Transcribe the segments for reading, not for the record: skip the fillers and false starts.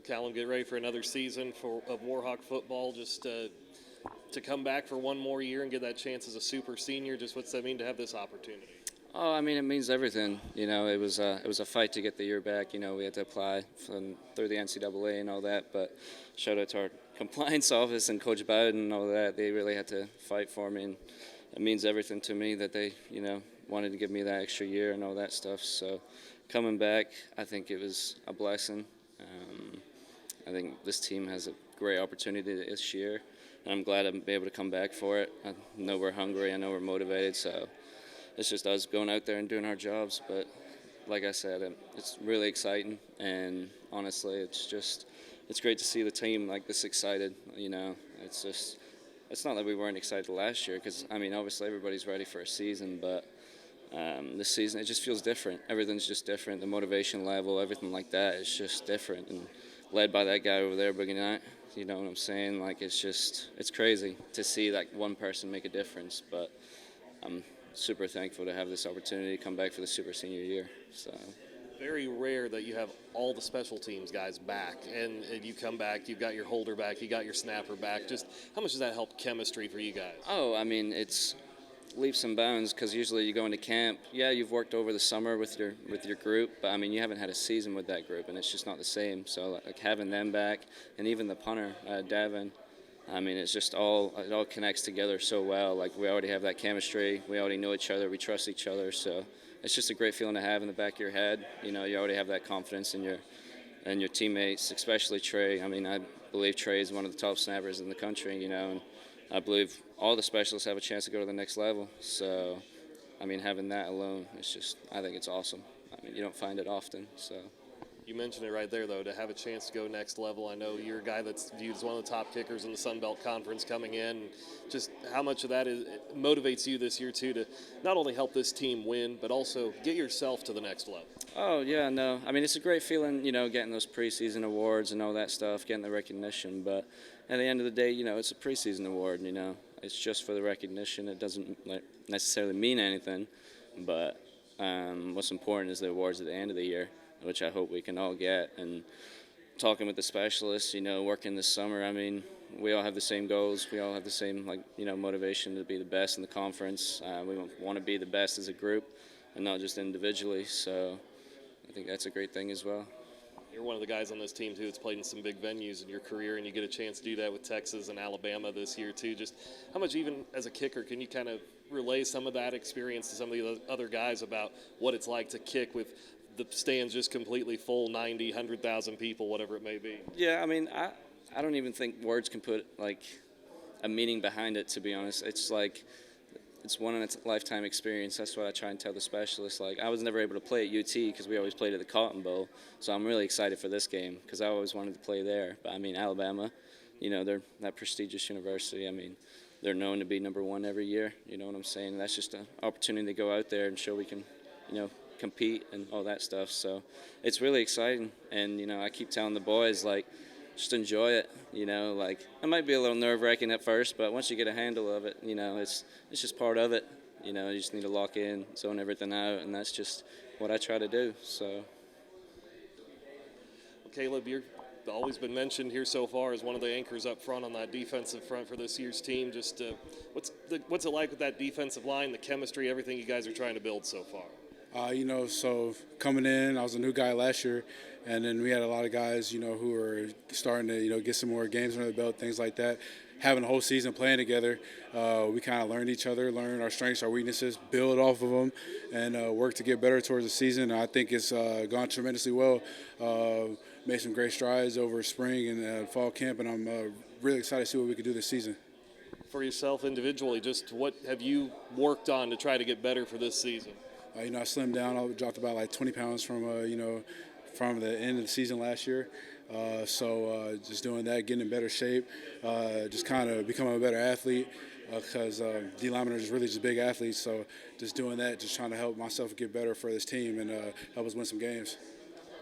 Calum, get ready for another season of Warhawk football. Just to come back for one more year and get that chance as a super senior. Just what's that mean to have this opportunity? Oh, I mean, it means everything. It was a fight to get the year back. We had to apply through the NCAA and all that. But shout out to our compliance office and Coach Bowden and all that. They really had to fight for me, and it means everything to me that they, wanted to give me that extra year and all that stuff. So coming back, I think it was a blessing. I think this team has a great opportunity this year, and I'm glad I'm able to come back for it. I know we're hungry. I know we're motivated. So it's just us going out there and doing our jobs. But like I said, it's really exciting, and honestly, it's great to see the team like this excited. It's not that we weren't excited last year, because obviously everybody's ready for a season, but this season it just feels different. Everything's just different. The motivation level, everything like that, is just different, and led by that guy over there, Boogie Knight. You know what I'm saying? Like, it's crazy to see that one person make a difference. But I'm super thankful to have this opportunity to come back for the super senior year. So very rare that you have all the special teams guys back, and you come back, you've got your holder back, you got your snapper back. Just how much does that help chemistry for you guys? Oh, it's leaps and bounds, because usually you go into camp, you've worked over the summer with your group, but you haven't had a season with that group, and it's just not the same. So like having them back, and even the punter, Davin, it's just it all connects together so well. Like, we already have that chemistry, we already know each other, we trust each other, so it's just a great feeling to have in the back of your head. You already have that confidence in your teammates, especially Trey. I believe Trey is one of the top snappers in the country, and I believe all the specialists have a chance to go to the next level. So, having that alone, I think it's awesome. You don't find it often, so. You mentioned it right there, though, to have a chance to go next level. I know you're a guy that's viewed as one of the top kickers in the Sun Belt Conference coming in. Just how much of that motivates you this year, too, to not only help this team win, but also get yourself to the next level? Oh, yeah, no. it's a great feeling, getting those preseason awards and all that stuff, getting the recognition. But at the end of the day, it's a preseason award, It's just for the recognition. It doesn't necessarily mean anything. But what's important is the awards at the end of the year, which I hope we can all get. And talking with the specialists, working this summer, we all have the same goals. We all have the same, motivation to be the best in the conference. We want to be the best as a group and not just individually. So I think that's a great thing as well. You're one of the guys on this team, too, that's played in some big venues in your career, and you get a chance to do that with Texas and Alabama this year, too. Just how much, even as a kicker, can you kind of relay some of that experience to some of the other guys about what it's like to kick with the stands just completely full, 90, 100,000 people, whatever it may be? Yeah, I don't even think words can put, a meaning behind it, to be honest. It's one in a lifetime experience. That's what I try and tell the specialists. I was never able to play at UT because we always played at the Cotton Bowl. So I'm really excited for this game because I always wanted to play there. But Alabama, they're that prestigious university. They're known to be number one every year. You know what I'm saying? And that's just an opportunity to go out there and show we can, compete and all that stuff. So it's really exciting. And, I keep telling the boys, just enjoy it, it might be a little nerve-wracking at first, but once you get a handle of it, it's just part of it. You just need to lock in, zone everything out, and that's just what I try to do. So, well, Caleb, you've always been mentioned here so far as one of the anchors up front on that defensive front for this year's team. Just what's it like with that defensive line, the chemistry, everything you guys are trying to build so far? So coming in, I was a new guy last year, and then we had a lot of guys, who were starting to, get some more games under the belt, things like that. Having a whole season playing together, we kind of learned each other, learned our strengths, our weaknesses, build off of them, and work to get better towards the season. And I think it's gone tremendously well. Made some great strides over spring and fall camp, and I'm really excited to see what we can do this season. For yourself individually, just what have you worked on to try to get better for this season? I slimmed down. I dropped about 20 pounds from from the end of the season last year. So just doing that, getting in better shape, just kind of becoming a better athlete because D linemen are just really just big athletes. So just doing that, just trying to help myself get better for this team and help us win some games.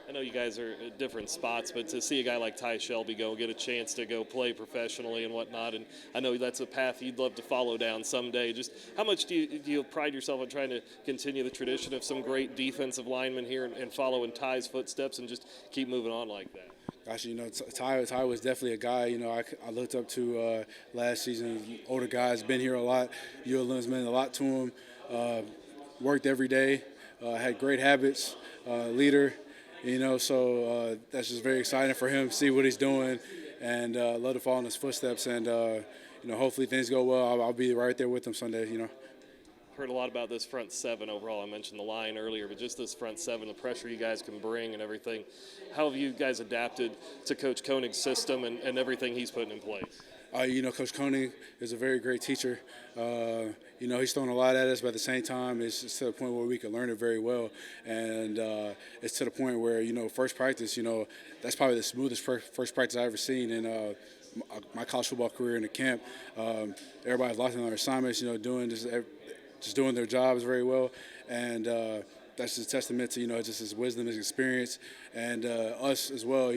I know you guys are at different spots, but to see a guy like Ty Shelby get a chance to go play professionally and whatnot, and I know that's a path you'd love to follow down someday. Just how much do you pride yourself on trying to continue the tradition of some great defensive linemen here and follow in Ty's footsteps and just keep moving on like that? Gosh, Ty was definitely a guy, I looked up to last season. Older guys, been here a lot. ULM's meant a lot to him. Worked every day, had great habits, leader, so that's just very exciting for him, see what he's doing, and love to follow in his footsteps. And, hopefully things go well. I'll be right there with him Sunday. Heard a lot about this front seven overall. I mentioned the line earlier, but just this front seven, the pressure you guys can bring and everything. How have you guys adapted to Coach Koenig's system and everything he's putting in place? Coach Koenig is a very great teacher. He's thrown a lot at us, but at the same time, it's to the point where we can learn it very well. And it's to the point where, first practice, that's probably the smoothest first practice I've ever seen in my college football career in the camp. Everybody's locked in on their assignments, doing just doing their jobs very well, and that's just a testament to just his wisdom, his experience, and us as well.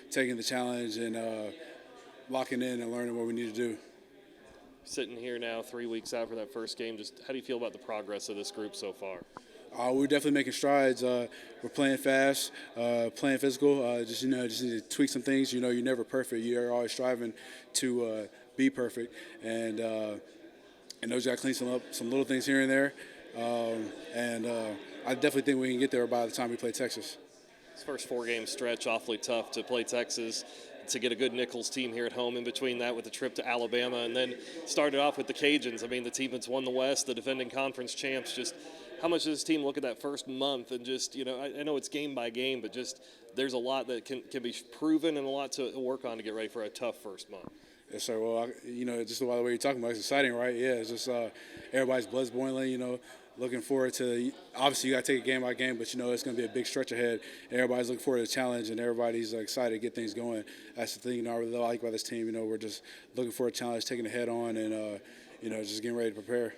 Taking the challenge and locking in and learning what we need to do. Sitting here now, 3 weeks out for that first game, just how do you feel about the progress of this group so far? We're definitely making strides. We're playing fast, playing physical. Just need to tweak some things. You're never perfect. You're always striving to be perfect, and those got to clean some little things here and there. I definitely think we can get there by the time we play Texas. This first 4-game stretch, awfully tough to play Texas, to get a good Nichols team here at home in between that with the trip to Alabama, and then started off with the Cajuns. I mean, the team that's won the West, the defending conference champs. Just how much does this team look at that first month and just, I know it's game by game, but just there's a lot that can be proven and a lot to work on to get ready for a tough first month. Yes, sir. Well, just the way you're talking about, it's exciting, right? Yeah, it's just everybody's blood's boiling, looking forward to, obviously you got to take it game by game, but it's going to be a big stretch ahead. Everybody's looking forward to the challenge, and everybody's excited to get things going. That's the thing I really like about this team. We're just looking for a challenge, taking it head on, and just getting ready to prepare.